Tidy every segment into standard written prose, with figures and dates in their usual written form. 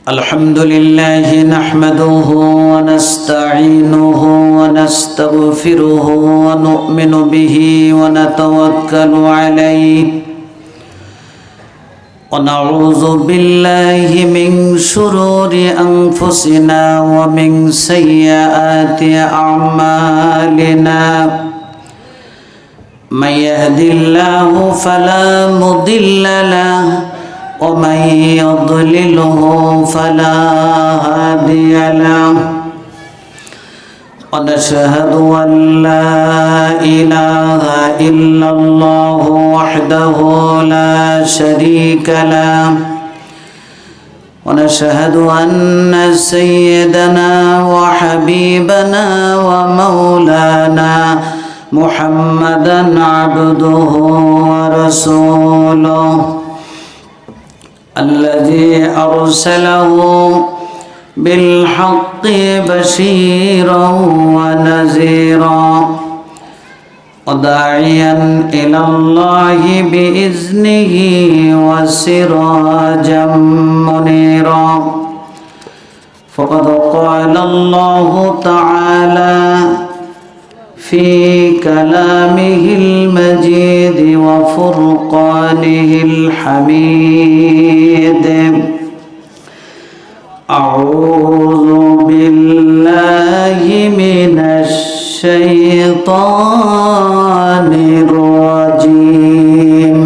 الحمد لله نحمده ونستعينه ونستغفره ونؤمن به ونتوكل عليه ونعوذ بالله من شرور أنفسنا ومن سيئات أعمالنا من يهد الله فلا مضل له ومن يضلله فلا هادي له ونشهد أن لا إله إلا الله وحده لا شريك له ونشهد أن سيدنا وحبيبنا ومولانا محمدا عبده ورسوله الذي أرسله بالحق بشيرا ونذيرا وداعيا إلى الله بإذنه وسراجا منيرا فقد قال الله تعالى في كلامه المجيد وفرقانه الحميد أعوذ بالله من الشيطان الرجيم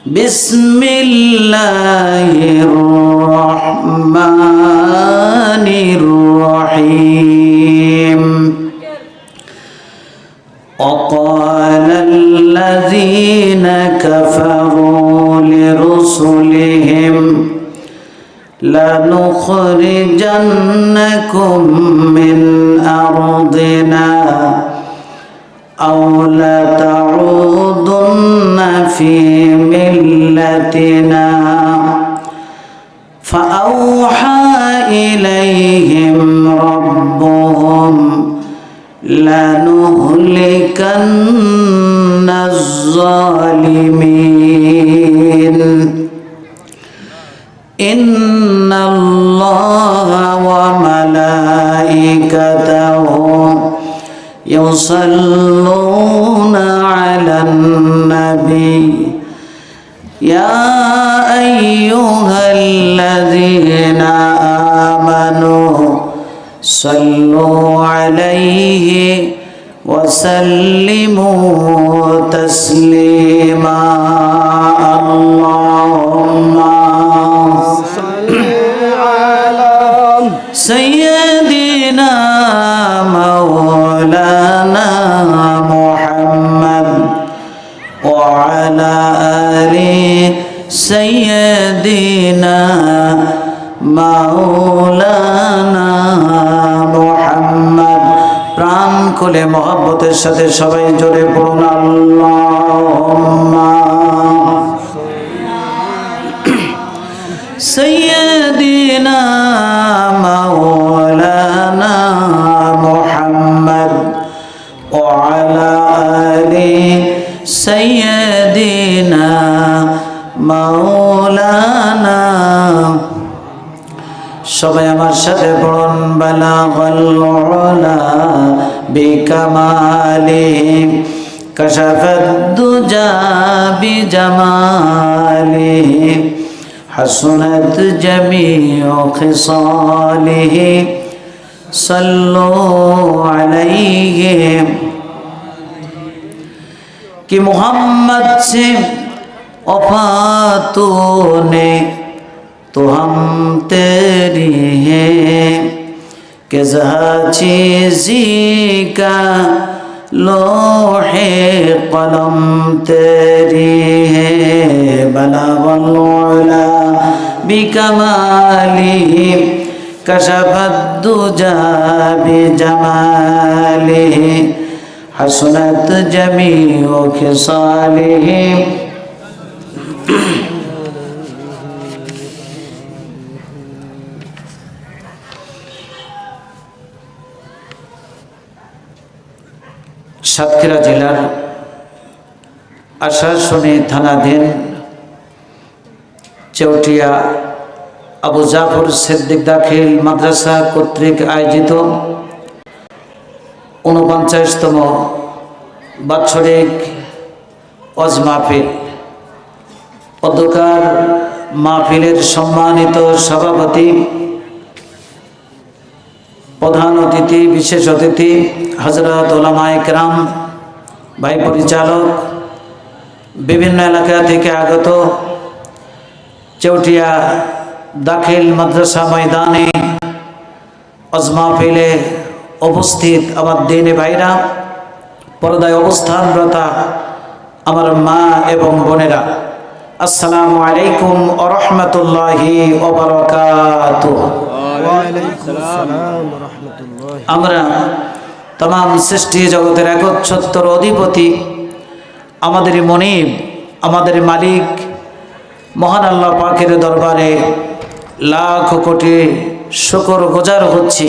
بسم الله الرحمن الرحيم وقال الذين كفروا لرسلهم لنخرجنكم من أرضنا أو لتعودن في ملتنا فأوحى إليهم ربهم لنهلكن الظالمين إن الله وملائكته يصلون على النبي يا أيها الذين آمنوا صلوا عليه وسلموا تسليما اللهم صل على سيدنا مولانا محمد وعلى آل سيدنا مولانا মুহাম্মদ প্রাণ খুলে মহব্বতের সাথে সবাই জোরে পড়ুন আল্লাহুম্মা সাইয়্যিদিনা মাওলানা মুহাম্মদ ওয়া আলা আলি সাইয়্যিদিনা মাওলানা সবাই আমার সাথে পড়ুন বালাগাল উলা বিকামালিহি কাশাফাদ দুজা বিজামালিহি হাসুনাত জামিউ খিসালিহি সাল্লু আলাইহি कि मोहम्मद से वफा तूने तो हम तेरी हैं कि चीज़ी का लोहे कलम तेरी है बलगल उला बिकमालिही कशफद दुजा बिजमालिही हसनत जमीउ खिसालिही সাতক্ষীরা জেলার আশাশুনি থানাধীন চৌটিয়া আবু জাফর সিদ্দিক দাখিল মাদ্রাসা কর্তৃক আয়োজিত ৪৯তম বাৎসরিক ওয়াজ মাহফিল। অধ্যকার মাহফিলের সম্মানিত সভাপতি, প্রধান অতিথি, বিশেষ অতিথি হযরত উলামায়ে কেরাম, ভাই পরিচালক, বিভিন্ন এলাকা থেকে আগত চেউটিয়া দাখিল মাদ্রাসা ময়দানে ওয়াজ মাহফিলে উপস্থিত আমার দিনী ভাইরা, পর্দায় অবস্থানরতা আমার মা এবং বোনেরা, আসসালামু আলাইকুম ওয়া রাহমাতুল্লাহি ওয়া বারাকাতুহু। আমরা तमाम সৃষ্টি জগতের একচ্ছত্র অধিপতি, আমাদের মনিব, আমাদের মালিক মহান আল্লাহ পাকের দরবারে লাখ কোটি শুকর গুজার হচ্ছি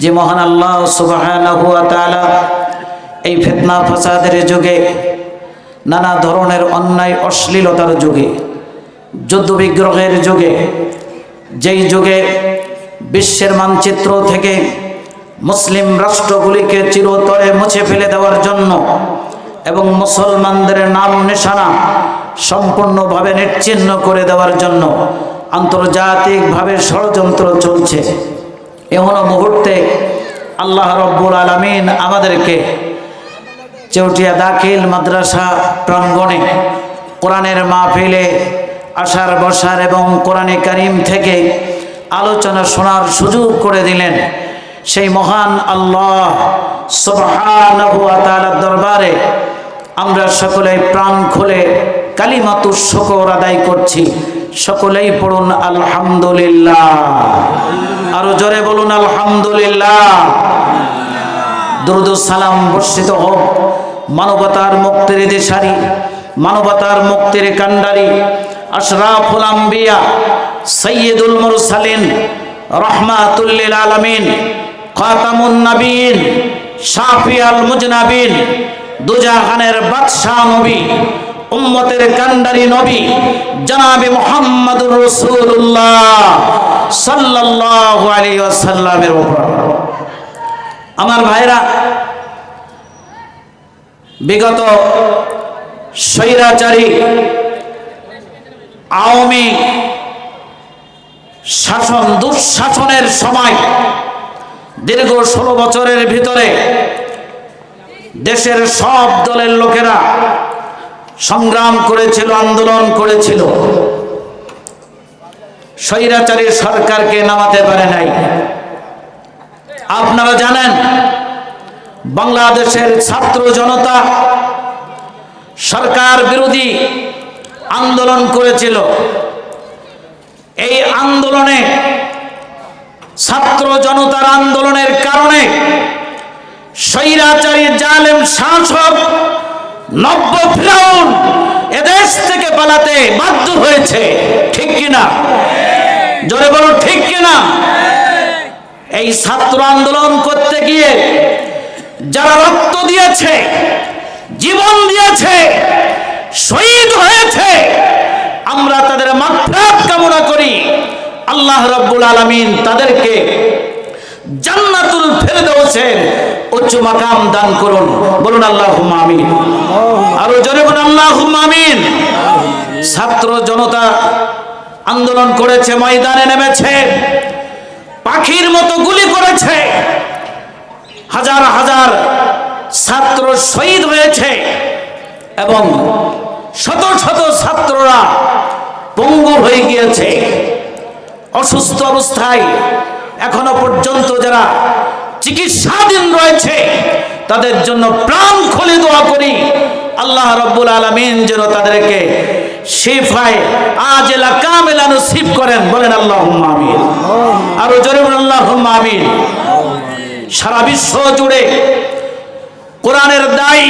যে মহান আল্লাহ সুবহানাহু ওয়া তাআলা এই ফিতনা ফাসাদের যুগে, নানা ধরনের অন্যায় অশ্লীলতার যুগে, যুদ্ধ বিগ্রহের যুগে, যেই যুগে বিশ্বের মানচিত্র থেকে মুসলিম রাষ্ট্রগুলিকে চিরতরে মুছে ফেলে দেওয়ার জন্য এবং মুসলমানদের নাম নিশানা সম্পূর্ণভাবে নিশ্চিহ্ন করে দেওয়ার জন্য আন্তর্জাতিকভাবে ষড়যন্ত্র চলছে, এমন মুহূর্তে আল্লাহ রব্বুল আলামিন আমাদেরকে চেউটিয়া দাখিল মাদ্রাসা প্রাঙ্গণে কোরআনের মাহফিলে আসার বসার এবং কোরআনে কারিম থেকে আলোচনা শোনার সুযোগ করে দিলেন। সেই মহান আল্লাহ সুবহানাহু ওয়া তাআলার দরবারে আমরা সকলেই প্রাণ খুলে কালিমাতুশ শুকর আদায় করছি। সকলেই পড়ুন আলহামদুলিল্লাহ, আরো জোরে বলুন আলহামদুলিল্লাহ। দুরূদ ও সালাম বর্ষিত হোক মানবতার মুক্তির দিশারি, মানবতার মুক্তির কান্ডারি, আশরাফুল আম্বিয়া, সাইয়্যিদুল মুরসালিন, রাহমাতুল লিল আলামিন, খাতামুন নবীন, শাফিউল মুজনাবিন, দুজাহানের বাদশা নবী, উম্মতের কান্ডারি নবী জনাবে মুহাম্মদুর রাসূলুল্লাহ সাল্লাল্লাহু আলাইহি ওয়াসাল্লামের উপর। আমার ভাইরা, বিগত স্বৈরাচারী আওয়ামী শাসন দুঃশাসনের সময় দীর্ঘ 16 বছরের ভিতরে দেশের সব দলের লোকেরা সংগ্রাম করেছিল, আন্দোলন করেছিল, স্বৈরাচারী সরকারকে নামাতে পারে নাই। আপনারা জানেন বাংলাদেশের ছাত্র জনতা সরকার বিরোধী আন্দোলন করেছিল। এই আন্দোলনে, ছাত্র জনতার আন্দোলনের কারণে স্বৈরাচারী জালেম শাসক নব্য ফিরাউন এদেশ থেকে পালাতে বাধ্য হয়েছে। ঠিক কিনা? জোরে বলো ঠিক কিনা? এই ছাত্র আন্দোলন করতে গিয়ে যারা রক্ত দিয়েছে, জীবন দিয়েছে, শহীদ হয়েছে, আমরা তাদের মাগফিরাত কামনা করি। আল্লাহ রাব্বুল আলামিন তাদেরকে জান্নাতুল ফেরদাউসের উচ্চ মাকাম দান করুন। বলুন আল্লাহুম্মা আমিন। আরো জোরে বলুন আল্লাহুম্মা আমিন। ছাত্র জনতা আন্দোলন করেছে, ময়দানে নেমেছে, পাখির মতো গুলি করেছে, হাজার হাজার ছাত্র শহীদ হয়েছে এবং শত শত ছাত্ররা পঙ্গু হয়ে গিয়েছে। অসুস্থ অবস্থায় এখনো পর্যন্ত যারা চিকিৎসাধীন রয়েছে তাদের জন্য প্রাণ খুলে দোয়া করি, আল্লাহ রাব্বুল আলামিন যেন তাদেরকে শিফায়ে আজেলা কামেলা নসিব করেন। বলেন আল্লাহুম্মা আমিন। আরো জোরে বলেন আল্লাহুম্মা আমিন। সারা বিশ্ব জুড়ে কোরআনের দায়ী,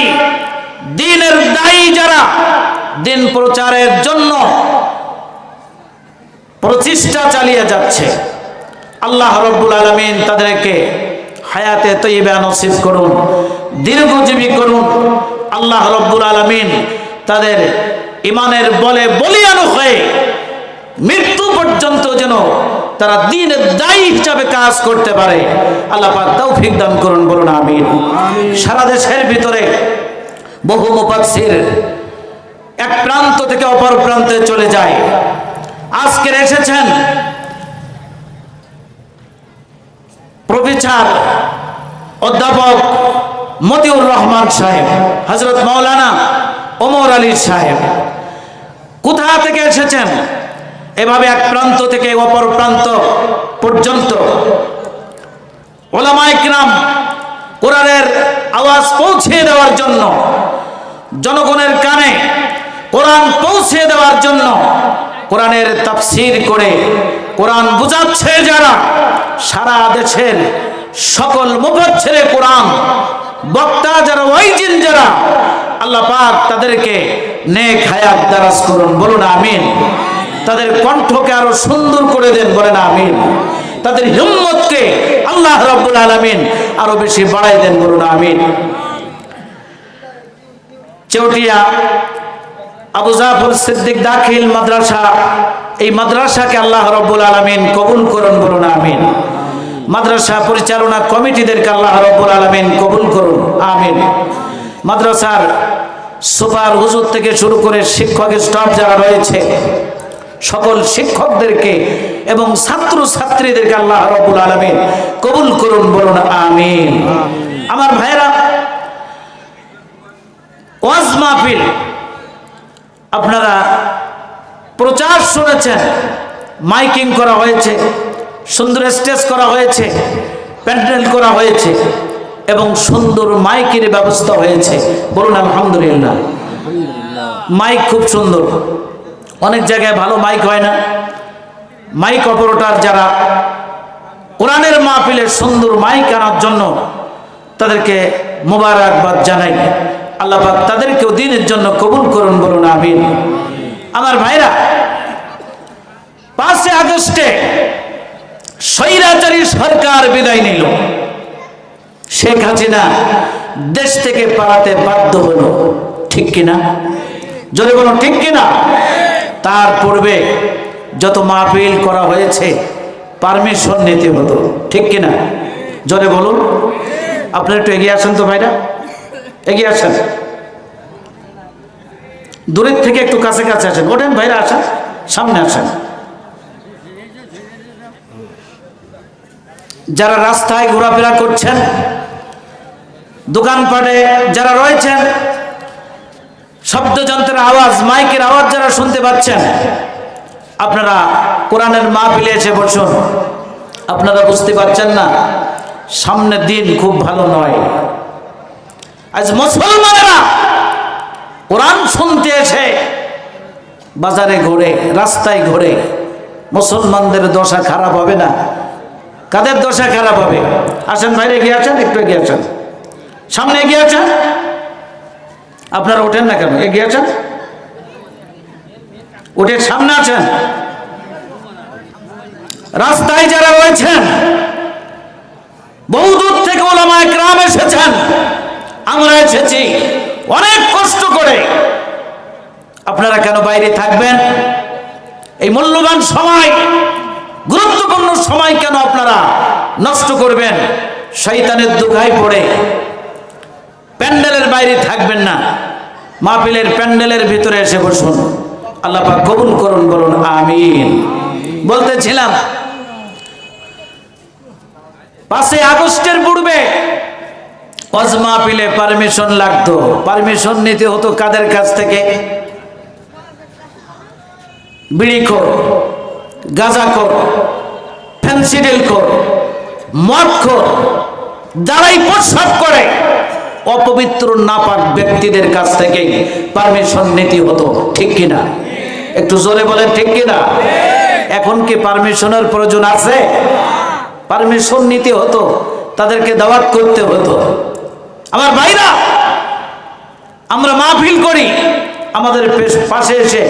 দ্বীনের দায়ী যারা দিন প্রচারের জন্য প্রচেষ্টা চালিয়ে যাচ্ছে, আল্লাহ রাব্বুল আলামিন তাদেরকে হায়াতে তয়্যিবা নসিব করুন, দীর্ঘজীবী করুন। আল্লাহ রাব্বুল আলামিন তাদের ইমানের বলে বলিয়ান হয়ে মৃত্যু পর্যন্ত যেন তারা দ্বীনের দায়ী হিসাবে কাজ করতে পারে। আল্লাহ পাক তৌফিক দান করুন, বলুন আমিন। সারা দেশের ভিতরে বহু মুফাসসির এক প্রান্ত থেকে অপর প্রান্তে চলে যায়। আজকে এসেছেন প্রফেসর অধ্যাপক মতিউর রহমান সাহেব, হযরত মাওলানা ওমর আলী সাহেব। কোথা থেকে এসেছেন? এভাবে এক প্রান্ত থেকে অপর প্রান্ত পর্যন্ত উলামায়ে কিরাম কোরআনের আওয়াজ পৌঁছে দেওয়ার জন্য, জনগণের কানে কোরআন পৌঁছে দেওয়ার জন্য কোরআনের তাফসীর করে কোরআন বুঝাচ্ছে যারা, সারা দেশের সকল মুফাসসিরে কোরআন বক্তা যারা, ওয়াইজিন যারা, আল্লাহ পাক তাদেরকে নেক হায়াত দারাজ করুন, বলুন আমিন। তাদের কণ্ঠকে আরো সুন্দর করে দেন, বলেন আমিন। তাদের হিম্মতকে আল্লাহ রাব্বুল আলামিন আরো বেশি বাড়াই দেন, বলুন আমিন। চেউটিয়া আবু জাফর সিদ্দিক দাখিল মাদ্রাসা, এই মাদ্রাসাকে আল্লাহ রাব্বুল আলামিন কবুল করুন, বলুন আমিন। মাদ্রাসা পরিচালনা কমিটিদেরকে আল্লাহ রাব্বুল আলামিন কবুল করুন, আমিন। মাদ্রাসার সুপার হুজুর থেকে শুরু করে শিক্ষক স্টাফ যারা রয়েছে, সকল শিক্ষকদেরকে এবং ছাত্র ছাত্রীদেরকে আল্লাহ রাব্বুল আলামিন কবুল করুন, বলুন আমিন। আমার ভাইরা, ওয়াজ মাহফিল আপনারা প্রচার শুনেছেন, মাইকিং করা হয়েছে, সুন্দর স্টেজ করা হয়েছে, প্যান্ডেল করা হয়েছে এবং সুন্দর মাইকের ব্যবস্থা হয়েছে, বলুন আলহামদুলিল্লাহ। মাইক খুব সুন্দর, অনেক জায়গায় ভালো মাইক হয় না। মাইক অপারেটর যারা কোরআনের মাহফিলে সুন্দর মাইক আনার জন্য তাদেরকে মোবারকবাদ জানাই। আল্লাহ পাক তাদেরকেও দ্বীনের জন্য কবুল করুন, বলুন আমিন। আমার ভাইরা, 5 আগস্টে স্বৈরাচারী সরকার বিদায় নিল। শেখ হাসিনা দেশ থেকে পালাতে বাধ্য হলো, ঠিক কিনা? জোরে বলুন, ঠিক কিনা? তার পূর্বে যত মাহফিল করা হয়েছে পারমিশন নিতে হতো, ঠিক কিনা? জোরে বলুন। আপনারা একটু এগিয়ে আসেন তো ভাইরা, এগিয়ে আসেন। দূরের থেকে একটু কাছে কাছে আসেন, ওঠেন ভাইরা, আসেন, সামনে আসেন। যারা রাস্তায় ঘোরাফেরা করছেন, দোকানপাটে যারা রয়েছেন, শব্দযন্ত্রের আওয়াজ, মাইকের আওয়াজ যারা শুনতে পাচ্ছেন, আপনারা কোরআনের মাহফিলে এসে বসুন। আপনারা বুঝতে পারছেন না সামনের দিন খুব ভালো নয়। আজ মুসলমানেরা কোরআন শুনতে এসে বাজারে ঘোরে, রাস্তায় ঘোরে, মুসলমানদের দশা খারাপ হবে না? কাদের দশা খারাপ হবে? আসেন ভাইরে, এগিয়ে আছেন, একটু এগিয়ে আছেন, সামনে এগিয়ে আছেন। আপনারা ওঠেন না কেন? এগিয়ে আছেন, উঠে সামনে আছেন। রাস্তায় যারা রয়েছেন, বহু দূর থেকে উলামায়ে কিরাম এসেছেন, আমরা এসেছি অনেক কষ্ট করে। আপনারা কেন বাইরে থাকবেন? এই মূল্যবান সময়, গুরুত্বপূর্ণ সময় কেন আপনারা নষ্ট করবেন? শয়তানের দুগায় পড়ে প্যান্ডেলের বাইরে থাকবেন না, মাহফিলের প্যান্ডেলের ভিতরে এসে বসুন। আল্লাহ পাক কবুল করুন, বলুন আমিন। বলতেছিলাম 5 আগস্টের পূর্বে ওয়াজ মাহফিলে পারমিশন লাগতো। পারমিশন নিতে হতো কাদের কাছ থেকে? বিড়িখোর, গাঁজাখোর, ফেন্সিডিলখোর, মদখোর, যারাই প্রস্রাব করে, অপবিত্র নাপাক ব্যক্তিদের কাছ থেকে পারমিশন নিতে হতো, ঠিক কিনা? একটু জোরে বলেন, ঠিক কিনা? এখন কি পারমিশনের প্রয়োজন আছে? পারমিশন নিতে হতো, তাদেরকে দাওয়াত করতে হতো। আমার ভাইরা, আমরা মাহফিল করি, আমাদের পাশে এসে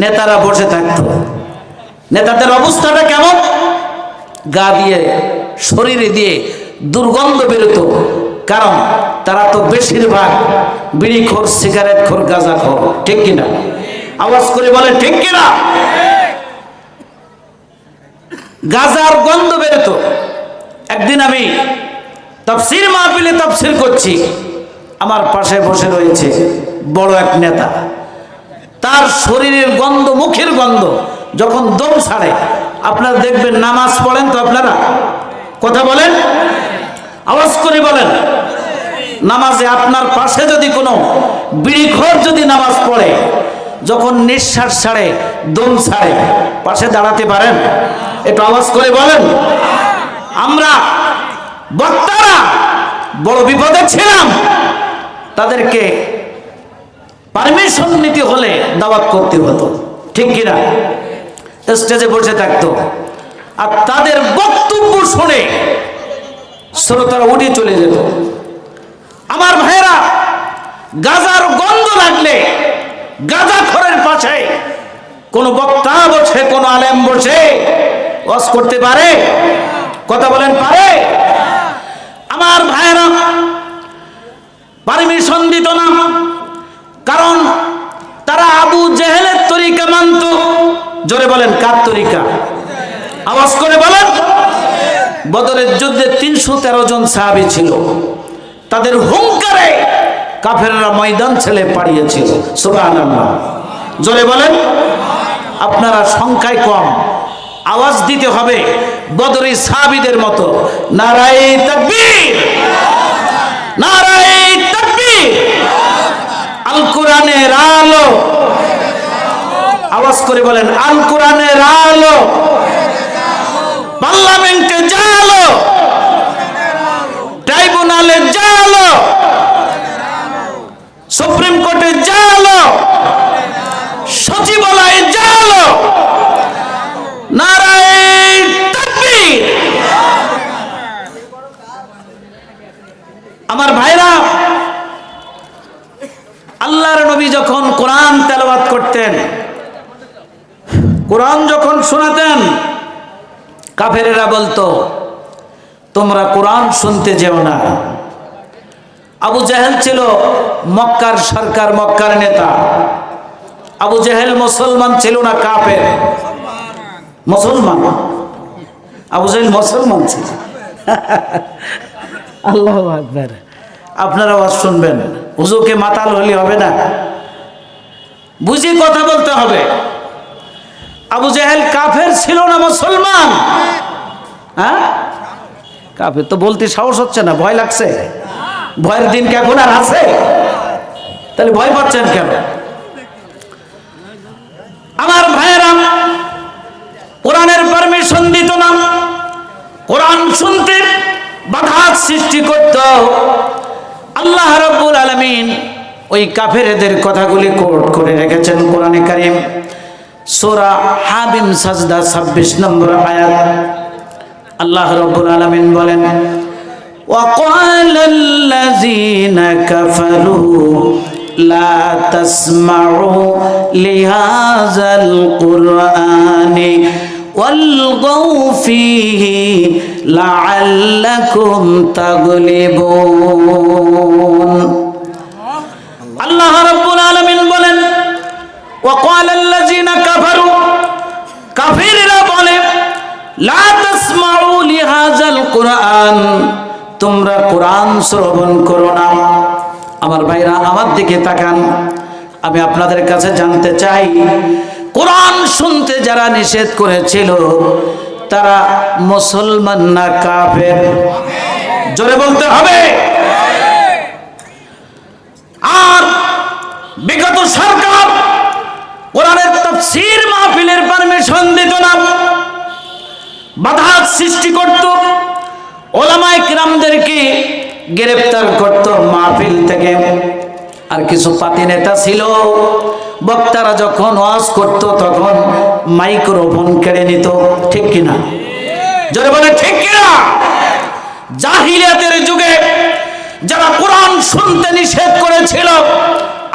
নেতারা বসে থাকতো। নেতাদের অবস্থাটা কেমন? গা দিয়ে, শরীরে দিয়ে দুর্গন্ধ বেরোতো, কারণ তারা তো বেশিরভাগ বিড়িখোর, সিগারেটখোর, গাঁজাখোর, ঠিক কিনা? আওয়াজ করে বলে, ঠিক কিনা? গাজার গন্ধ বেরোতো। একদিন আমি তাফসীর মাহফিলে তাফসীর করছি, আমার পাশে বসে রয়েছে বড় এক নেতা। তার শরীরের গন্ধ, মুখের গন্ধ যখন দম ছাড়ে, আপনারা দেখবেন, নামাজ পড়েন তো আপনারা? কথা বলেন, আওয়াজ করে বলেন। নামাজে আপনার পাশে যদি কোনো বিড়িখোর যদি নামাজ পড়ে, যখন নিঃশ্বাস ছাড়ে, দম ছাড়ে, পাশে দাঁড়াতে পারেন? একটু আওয়াজ করে বলেন। আমরা বক্তারা বড় বিপদে ছিলাম, তাদেরকে পারমিশন নিতে হলে দাওয়াত করতে হতো, ঠিক কিনা? স্টেজে বসে থাকতো, আর তাদের বক্তব্য শুনে শ্রোতারা উঠে চলে যেত। আমার ভাইয়েরা, গাজার গন্ধ লাগলে গাজাখোরের পাশে কোন বক্তা বসে, কোন আলেম বসে ওয়াজ করতে পারে? কথা বলেন, পারে? আমার ভাইয়েরা, পারমিশন দিত না, কারণ তারা আবু জেহেলের তরিকা মানত। জোরে বলেন, কার তরিকা? আওয়াজ করে বলেন। বদরের যুদ্ধে 313 জন সাহাবী ছিল, তাদের হুঙ্কারে কাফেররা ময়দান ছেড়ে পালিয়েছিল। সুবহানাল্লাহ, জোরে বলেন। আপনারা সংখ্যায় কম, আওয়াজ দিতে হবে বদরি সাহাবীদের মতো। নারায়ে তাকবীর, নারায়ে তাকবীর। আল কোরআনের আলো, আওয়াজ করে বলেন, আল কোরআনের আলো। পার্লামেন্টে জালো, ট্রাইব্যুনালে জালো, সুপ্রিম কোর্টে জালো, সচিবালয়ে জালো। নারায়ে তাকবীর। আমার ভাইরা, আল্লাহর নবী যখন কোরআন তেলাওয়াত করতেন, কোরআন যখন শোনাতেন, কাফেরেরা বলতো, তোমরা কোরআন শুনতে যেও না। আবু জেহেল ছিল মক্কার সরকার, মক্কার নেতা। আবু জেহেল মুসলমান ছিল না, কাফের। মুসলমান, আবু জেহেল মুসলমান ছিল। আল্লাহু আকবার। আপনারা ওয়াজ শুনবেন, হুজুরকে মাতাল হলে হবে না, বুঝে কথা বলতে হবে। আবু জেহেল কাফের ছিল না, মুসলমান। হ্যাঁ, কাফের তো বলতে সাহস হচ্ছে না, ভয় লাগছে। ভয়ের দিন কি এখন আর আছে? তাহলে ভয় পাচ্ছেন কেন? আমার ভাইয়েরা, কোরআনের পারমিশন দিত না, কোরআন শুনতে বাধা সৃষ্টি করত। আল্লাহ রাব্বুল আলামিন ওই কাফেরদের কথাগুলি কোট করে রেখেছেন কোরআনে কারীম, সূরা হামিম সাজদা 26 নম্বর আয়াত। আল্লাহ রাব্বুল আলামিন বলেন, وقال الذين كفروا لا تسمعوا لهذا القرآن والغوا فيه لعلكم تغلبون। আল্লাহ রাব্বুল আলামিন বলেন, وقال الذين كفروا, কাফিররা বলে, লা তাসমাউ লিহাযাল কুরআন, তোমরা কোরআন শ্রবণ করো না। আমার ভাইরা, আমার দিকে তাকান, আমি আপনাদের কাছে জানতে চাই, কোরআন শুনতে যারা নিষেধ করেছিল তারা মুসলমান না কাফের? জোরে বলতে হবে। আর বিগত সরকার কোরআনের তাফসীর মাহফিলের পারমিশন দিত না, বাধা সৃষ্টি করত, ওলামায়ে কিরামদেরকে গ্রেফতার করত মাহফিল থেকে। আর কিছু পাতি নেতা ছিল, বক্তারা যখন ওয়াজ করত তখন মাইক্রোফোন কেড়ে নিত, ঠিক কিনা? জোরে বলে ঠিক কিনা? জাহিলিয়াতের যুগে যারা কোরআন শুনতে নিষেধ করেছিল,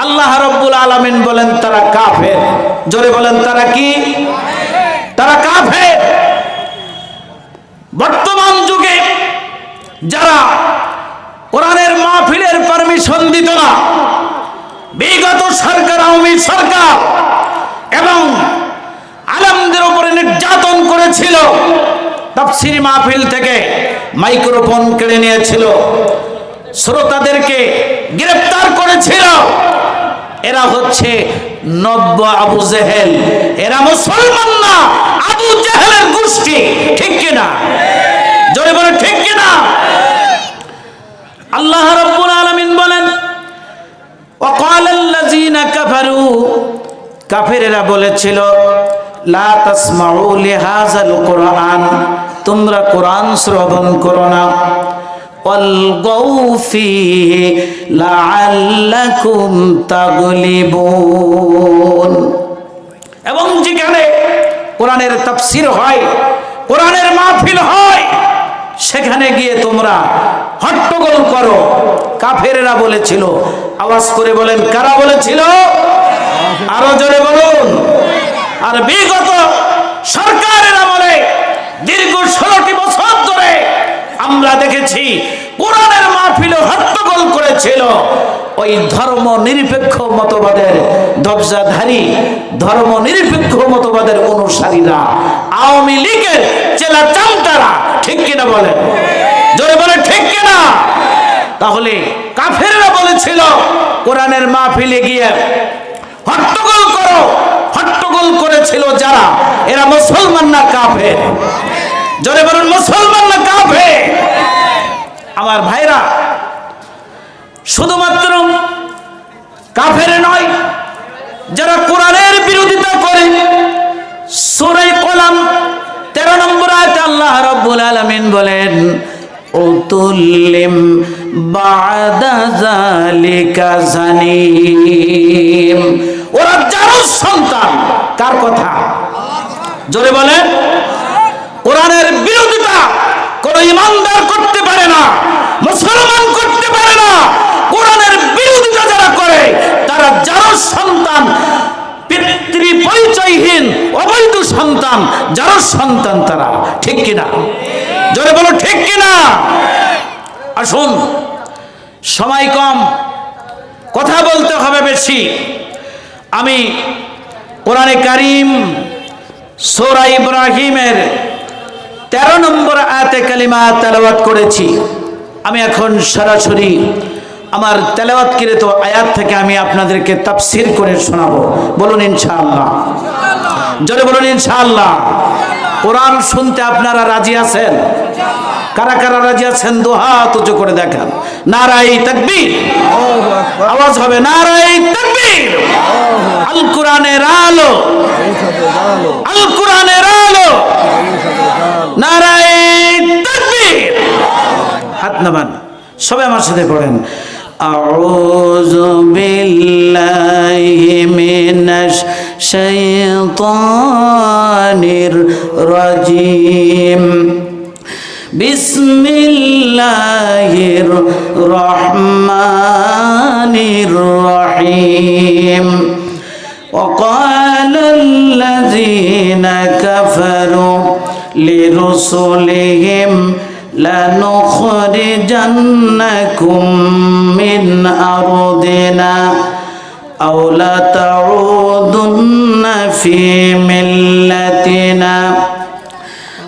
আল্লাহ রাব্বুল আলামিন বলেন তারা কাফের। জোরে বলেন, তারা কি? তারা কাফের। বর্তমান যুগে যারা কোরআনের মাহফিলের পারমিশন দিত না, বিগত সরকার, আওয়ামী সরকার এবং আলেমদের উপরে নির্যাতন করেছিল, তাফসীর মাহফিল থেকে মাইক্রোফোন কেড়ে নিয়েছিল, শ্রোতাদেরকে গ্রেফতার করেছিল। এরা হচ্ছে নব্য আবু জেহেল, এরা মুসলমান না, আবু জেহেলের গোষ্ঠী। ঠিক কিনা? জোরে বলে ঠিক কিনা? আল্লাহ রাব্বুল আলামিন বলেন, ওয়াকালাল্লাযীনা কাফারু, কাফেরেরা বলেছিল, লা তাসমাউ লিহাযাল কুরআন, তোমরা কোরআন শ্রবণ করো না, ওয়ালগাউ ফীহি লাআল্লাকুম তাগলিবুন, এবং যেখানে কোরআনের তাফসীর হয়, কোরআনের মাহফিল হয়, সেখানে গিয়ে তোমরা হট্টগোল করো। কাফেরেরা বলেছিল। আওয়াজ করে বলেন, কারা বলেছিল? আরো জোরে বলুন। আর বিগত সরকারের আমলে দীর্ঘ 16টি বছর ধরে আমরা দেখেছি কোরআনের মাহফিলে হট্টগোল করেছিল ওই ধর্ম নিরপেক্ষ মতবাদের ধবজাধারী, ধর্ম নিরপেক্ষ মতবাদের অনুসারীরা, আওয়ামী লীগের চেলা চামটারা। ঠিক কিনা বলেন? জোরে বলে ঠিক কিনা? তাহলে কাফেররা বলেছিল কোরআনের মাহফিলে গিয়ে হট্টগোল করো। হট্টগোল করেছিল যারা, এরা মুসলমান না কাফের? জোরে বলুন, মুসলমান না কাফের? আমার ভাইরা, শুধুমাত্র কাফের নয়, যারা কোরআনের বিরোধিতা করে, সূরা কলাম 13 নম্বর আয়াতে আল্লাহ রাব্বুল আলামিন বলেন, উতুল্লিম বাদা যালিকা জানিম, ওরা জারুস সন্তান। কার কথা? জোরে বলেন। কোরআনের বিরোধিতা কোন ইমানদার করতে পারে না, মুসলমান করতে পারে না। কোরআনের বিরোধিতা যারা করে তারা জারুস সন্তান, পিতৃ পরিচয়হীন অবৈধ সন্তান, জারুস সন্তান তারা। ঠিক কিনা? জোরে বলো ঠিক কিনা? আসুন, সময় কম, কথা বলতে হবে বেশি। আমি কোরআনে কারীম সূরা ইব্রাহিমের 13 নম্বর আয়াতে কালিমা তেলাওয়াত করেছি। আমি এখন সরাসরি আমার তেলাওয়াতকৃত আয়াত থেকে আমি আপনাদেরকে তাফসীর করে শোনাবো। বলুন ইনশাআল্লাহ। জোরে বলুন ইনশাআল্লাহ। কোরআন শুনতে আপনারা রাজি আছেন? কারা কারা রাজি আছেন? দুহাত উঁচু করে দেখান। নারায়ে তাকবীর। আওয়াজ হবে নারায়ে তাকবীর। আল কোরআনের আলো, আল কোরআনের আলো, নারায়ে তাকবীর। হাত নামান, সবাই আমার সাথে পড়েন। আউযু বিল্লাহি মিনাশ শাইতানির রাজিম। বিসমিল্লাহির রহমানির রহিম। وقال الذين كفروا لرسلهم لنخرجنكم من أرضنا أو لتعودن في ملتنا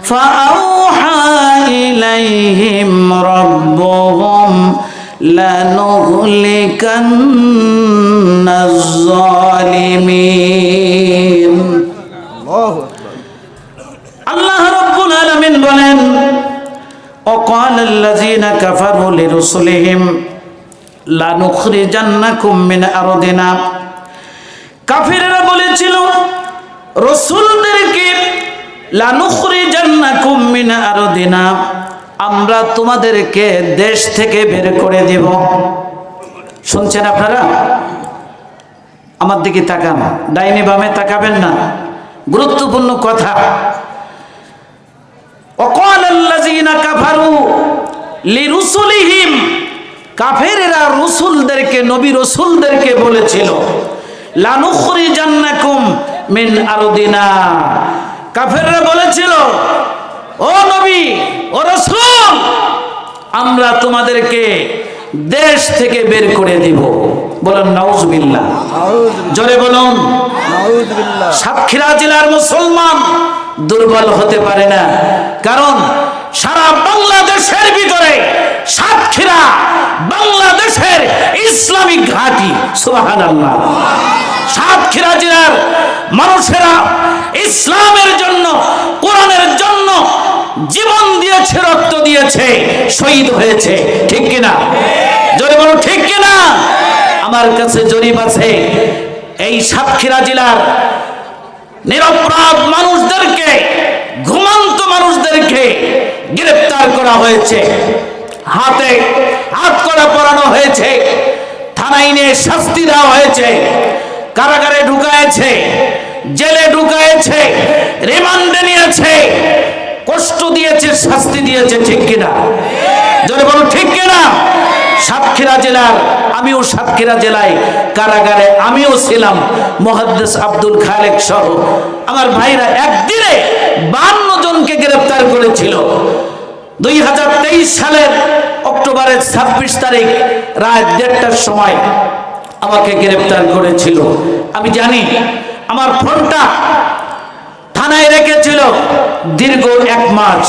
فأوحى إليهم ربهم لنهلكن الظالمين। আল্লাহ রাব্বুল আলামিন বলেন, وقال الذين كفروا لرسلهم لنخرجنكم من أرضنا। কাফিররা বলেছিল রাসূলদেরকে, লানুখরিজান্নাকুম মিন আরদিনা, আমরা তোমাদেরকে দেশ থেকে বের করে দেব। শুনছেন আপনারা? আমার দিকে তাকান, ডাইনে বামে তাকাবেন না, গুরুত্বপূর্ণ কথা। ওয়াকালাল্লাযীনা কাফারু লিরুসুলিহিম, কাফেরেরা রাসূলদেরকে, নবী রাসূলদেরকে বলেছিল, লানুখরিজান্নাকুম মিন আরদিনা, কাফেররা বলেছিল, ও নবী, ও রাসূল, আমরা তোমাদেরকে দেশ থেকে বের করে দিব। বলেন নাউজুবিল্লাহ। জোরে বলুন নাউজুবিল্লাহ। সাতক্ষীরা জেলার মুসলমান দুর্বল হতে পারে না, কারণ সারা বাংলাদেশের ভিতরে সাতক্ষীরা বাংলাদেশের ইসলামিক ঘাঁটি। সুবহানাল্লাহ। সাতক্ষীরা জেলার মানুষেরা ইসলামের জন্য, কোরআনের জন্য জীবন দিয়েছে, রক্ত দিয়েছে, শহীদ হয়েছে। ঠিক কিনা? জোরে বলো ঠিক কিনা? আমার কাছে জরিপ আছে, এই সাতক্ষীরা জেলার নিরপরাধ মানুষদেরকে, ঘুমন্ত মানুষদেরকে গ্রেফতার করা হয়েছে, হাতে হাত করা পরানো হয়েছে, থানায় নিয়ে শাস্তি দেওয়া হয়েছে, কারাগারে ঢুকায়েছে, জেলে ঢুকায়েছে, রিমান্ডে নিয়েছে, কষ্ট দিয়েছে, শাস্তি দিয়েছে। ঠিক কিনা? জোরে বলো ঠিক কিনা? সাতক্ষীরা জেলার, আমিও সাতক্ষীরা জেলায় কারাগারে আমিও ছিলাম, মুহাদ্দিস আব্দুল খালেক সহ আমার ভাইরা একদিনে 52 জনকে গ্রেফতার করেছিল। 2023 সালের অক্টোবরের 26 তারিখ রাত 1:30টার সময় আমাকে গ্রেফতার করেছিল। আমি জানি আমার ফোনটা থানায় রেখেছিল দীর্ঘ 1 মাস।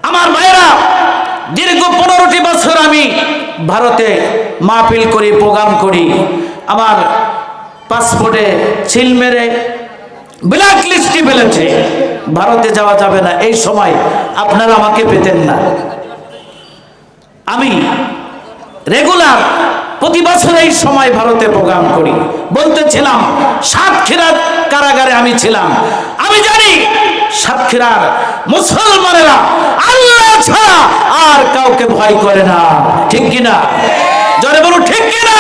আমার ভাইরা দীর্ঘ 15টি বছর আমি ভারতে মাহফিল করি, প্রোগ্রাম করি। আমার পাসপোর্টে সিল মেরে ব্ল্যাক লিস্টে ফেলেছে, ভারতে যাওয়া যাবে না। এই সময় আপনারা আমাকে পেতেন না। আমি রেগুলার প্রতি বছর এই সময় ভারতে প্রোগ্রাম করি। বলতেছিলাম সাতক্ষীরার কারাগারে আমি ছিলাম। আমি জানি সাতক্ষীরার মুসলমানেরা আল্লাহ ছাড়া আর কাউকে ভয় করে না। ঠিক কিনা? জোরে বলো ঠিক কিনা?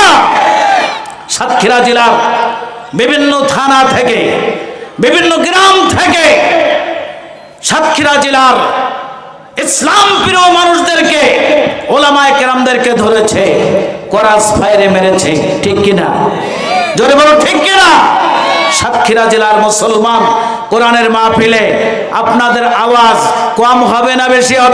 সাতক্ষীরা জেলার বিভিন্ন থানা থেকে, বিভিন্ন গ্রাম থেকে সাতক্ষীরা জেলার ইসলাম প্রিয় মানুষদেরকে, ওলামায়ে কেরামদেরকে ধরেছে, করাস ফায়ারে মেরেছে। ঠিক কিনা? জোরে বলো ঠিক কিনা? সাতক্ষীরা জেলার মুসলমান কোরআনের মাহফিলে আপনাদের আওয়াজ কম হবে না বেশি হবে?